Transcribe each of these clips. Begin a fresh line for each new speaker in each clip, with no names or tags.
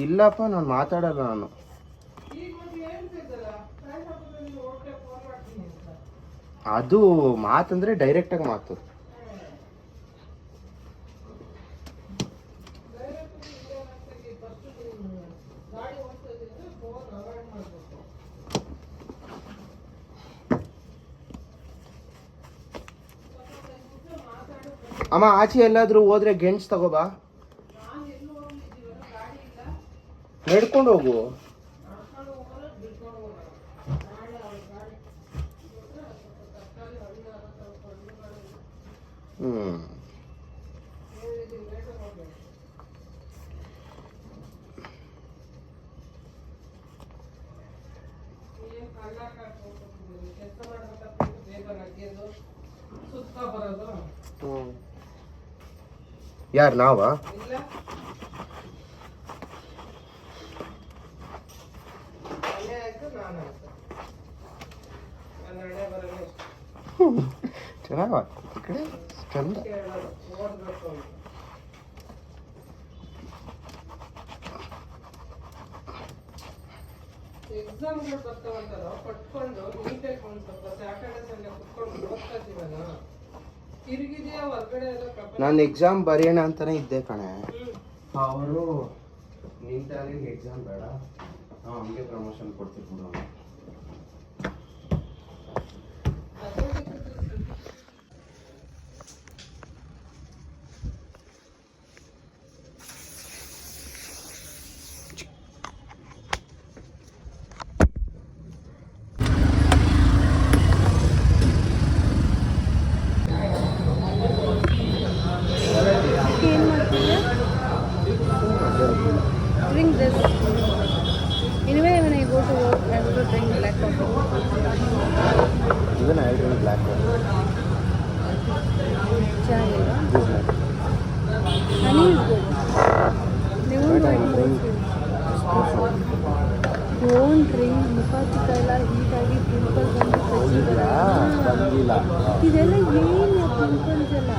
ಇಲ್ಲಪ್ಪ ನಾನು ಮಾತಾಡಲ್ಲ ನಾನು. ಅದು ಮಾತಂದ್ರೆ ಡೈರೆಕ್ಟಾಗಿ ಮಾತು. ಅಮ್ಮ ಆಚೆ ಎಲ್ಲಾದ್ರೂ ಹೋದ್ರೆ ಗೆಣಸ್ ತಗೋಬಾ, ನಡ್ಕೊಂಡು ಹೋಗು. ಯಾರು ನಾವಾ? ಚೆನ್ನಾಗ ಈ ಕಡೆ ಚಂದ.
ಎಕ್ಸಾಮ್ಗಳು ಬರ್ತಾವಂತಾರ ಪಟ್ಕೊಂಡು ನೀಟಾಗಿ ಒಂದು ಸ್ವಲ್ಪ ಸ್ಯಾಟರ್ಡೆ ಸಂಡೇ ಕುತ್ಕೊಂಡು ಓದ್ತಾತೀವಲ್ಲ, ತಿರುಗಿದೆಯಾ ಹೊರಗಡೆ ಎಲ್ಲ.
ನಾನು ಎಕ್ಸಾಮ್ ಬರೆಯೋಣ ಅಂತಾನೆ ಇದ್ದೆ ಕಣೆ. ಅವರು ನೀಟಾಗಿ ಎಕ್ಸಾಮ್ ಬೇಡ, ನಾವು ಹಂಗೆ ಪ್ರಮೋಷನ್ ಕೊಡ್ತೀವಿ ನಾವು.
Drink this. Anyway, when I go to work, I have to drink black coffee.
Even I drink black coffee.
Chai, honey is good. They won't drink. Don't drink. ಮುಖಾಚಿಕ ಎಲ್ಲ ಹೀಟಾಗಿ ಪಿಂಪಲ್ಸ್ ಬಂದು ಕಚ್ಚಿ
ಬಂದಿಲ್ಲ.
ಇದೆಲ್ಲ ಏನು ಪಿಂಪಲ್ಸ್ ಎಲ್ಲ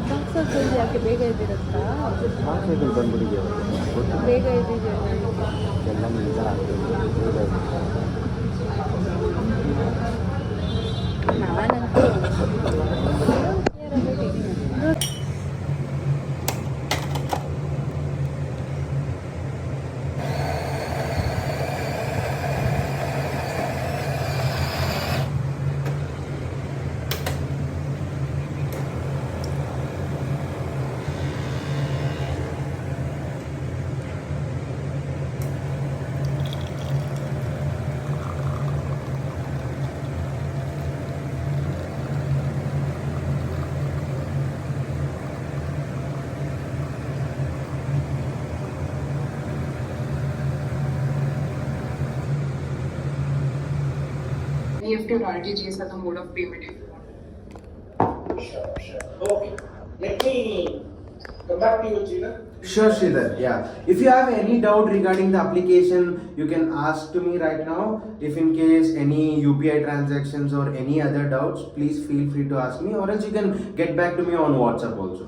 box ಆಗಿ ಯಾಕೆ ಬೇಗ ಇದ್ದಿರುತ್ತಾ?
ಬಂದ್ಬಿಟ್ಟಿದೆ
ಬೇಗ ಇದ್ದಿದೆ
ಎಲ್ಲ ನಿಜ.
ನಾನಂತೂ
EFT or RTGS as a mode of payment if you want.
Sure. Okay. Let me come back to you, Gina.
Sure, Sridhar. Yeah. If you have any doubt regarding the application, you can ask to me right now. If in case any UPI transactions or any other doubts, please feel free to ask me, or else you can get back to me on WhatsApp also.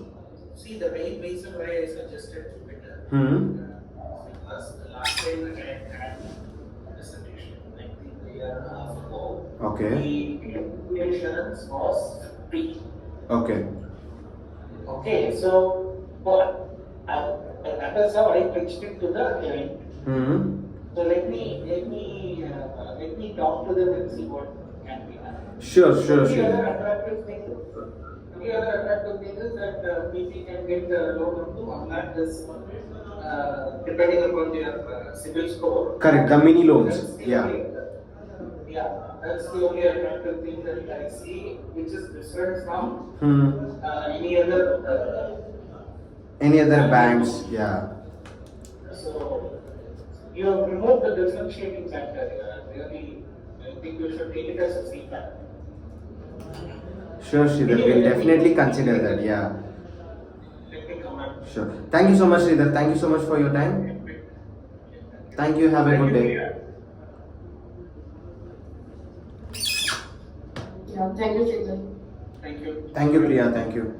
See, the main reason why I suggested Jupiter. Because the last time that I had presentation, I think a year and a half ago,
Okay.
the insurance was free.
Okay.
Okay, so but that is how I pitched it to the client. So let me talk to them and see what can be done.
Sure.
The other attractive thing is that BP can get the loan up to 1 lakh depending upon their CIBIL score.
Correct. The mini loans.
That's the only attractive thing that I see, which is different from
Any other banks? Yeah.
So you have removed the differentiating factor. Really, I think you should take it as a feedback.
Sure, Sridhar. We'll definitely consider that. Yeah.
Let me come back.
Sure. Thank you so much, Sridhar. Thank you so much for your time. Thank you. Have a good day.
Yeah, thank you, Sridhar.
Thank you.
Thank you, Priya. Thank you.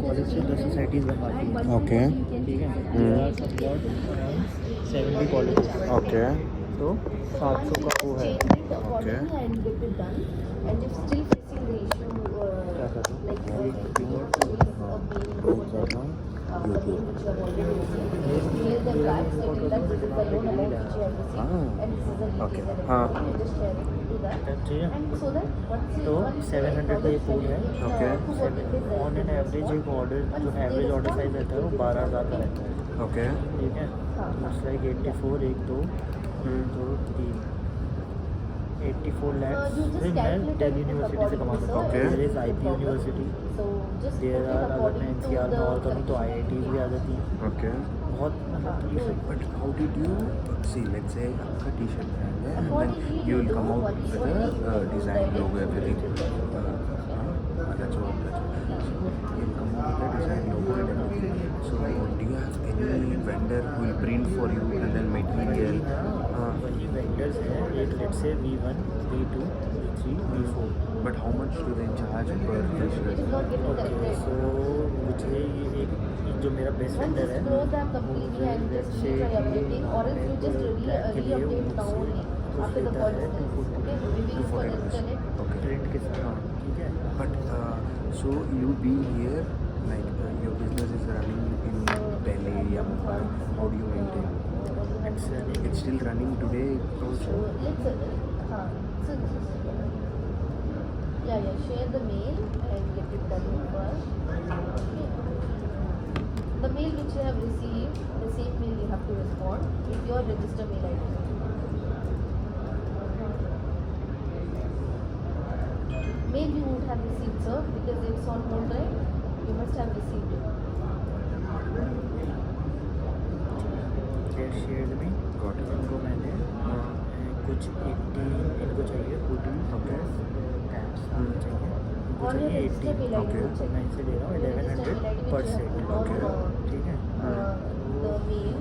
College से 10 societies बनवाती हैं,
Okay.
ठीक है। There are some lot around 70 colleges,
Okay.
तो 700 का वो है।
Okay.
क्या कर रहे हो?
Okay. हाँ.
ठीक है, तो 700 का ये पूल है।
Okay.
ऑन एन एवरेज एक ऑर्डर जो एवरेज ऑर्डर साइज रहता है वो 12,000 का रहता है,
Okay.
ठीक है। इट्स लाइक 84 1 2 2 3 84 lakhs फिर मैं दिल्ली यूनिवर्सिटी से कमा सकता हूँ।
Okay.
There is IP university, there are अगर मैं एनसीआर में और करूँ तो आईआईटी भी आ जाती हैं।
Okay.
बहुत मतलब
But how did you see? Let's say आपका T-shirt brand है, and then you will come out with a design logo, everything. That's what. You'll come out with a design logo and everything. So do you have any vendor who will print for you and then material?
वही vendors हैं, एक let's say V1 V2 V3 V4।
But how much do they charge per T-shirt?
Okay, so मुझे ये एक जो मेरा best vendor है वो मुझे लेट्स से ब्लैक के लिए मुझसे लेता है 240 प्रिंट के साथ, ठीक है।
But so you being here, like your business is running in Delhi or Mumbai. How do you maintain? It's still running today also.
Share the mail and get it done first. The mail which you have received, the same mail you have to respond with your register mail ID. Mail you would have received, sir, because it's on hold, right? You must have received it.
Share में इनको मैंने कुछ 80 इनको चाहिए 40
Okay.
Tabs चाहिए, इनको
On your
चाहिए
register
80।
mail ID,
Okay.
check.
मैं इनसे ले रहा हूँ 1100 पर सेट,
Okay.
ठीक है।
The mail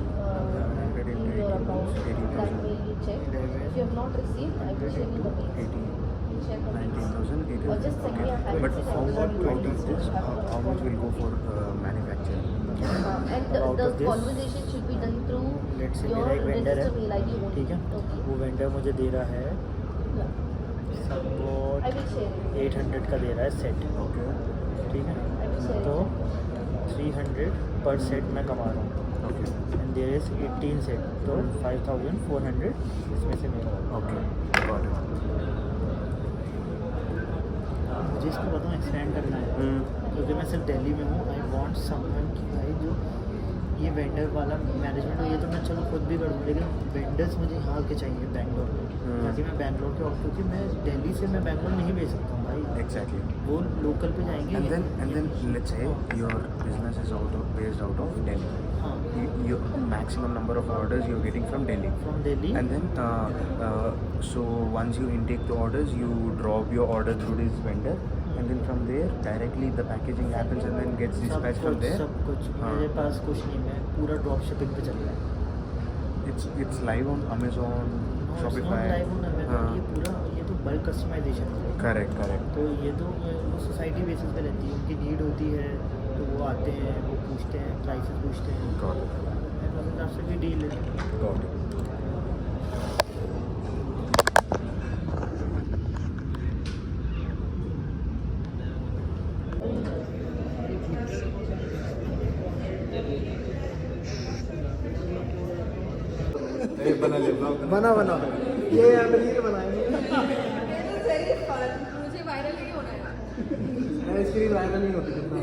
in your account, that mail you check. If you have not received, I will share you the mail.
80,
You check the mail.
19,800.
Or just send me a
Okay.
hand
But how
message.
is this? How much will go for manufacturing?
And
Out
the
of this,
conversation should be done through
let's say
your
मेरा एक vendor
register mail
है,
ID only.
ठीक है।
Okay.
वो vendor मुझे दे रहा है
Yeah.
Somewhat
I will share it.
800 का दे रहा है सेट,
Okay.
ठीक है।
I will share
तो
it.
300 पर सेट मैं कमा रहा हूँ,
Okay.
And there is 18 set, तो 5400 इसमें से मेरा।
Okay. Got it.
मुझे इसको बताऊँ एक्सपेंड करना है, क्योंकि मैं सिर्फ दिल्ली में हूँ। आई वांट समवन कि भाई जो ये वेंडर वाला मैनेजमेंट हो, ये तो मैं चलो खुद भी कर दूँ, लेकिन वेंडर्स मुझे यहाँ के चाहिए बैंगलोर में, ताकि मैं बैंगलोर के क्योंकि मैं दिल्ली से मैं बैंगलोर नहीं भेज सकता हूँ भाई,
Exactly.
वो लोकल पे जाएंगे।
And then let's say your business is based out of Delhi.
हाँ,
Your maximum number of orders you're getting from Delhi.
From Delhi,
And then so once you intake the orders, you drop your order through this vendor, and then from there directly the packaging happens and then gets dispatched from there.
सब कुछ
हाँ.
मेरे पास कुछ नहीं, मैं पूरा drop shipping पे चल रहा है।
It's live on Amazon, Shopify.
Live होना है,
हाँ.
ये पूरा ये तो बल्क कस्टमाइजेशन है।
Correct.
तो ये तो वो सोसाइटी बेसिस पे रहती है, उनकी नीड होती है तो वो आते हैं, वो पूछते हैं, प्राइसेस पूछते हैं,
Got it.
उस हिसाब से भी डील है।
Got it.
बना बना ये रील बनाएंगे
मुझे वायरल नहीं होना है
इसकी रील वायरल नहीं होती कितना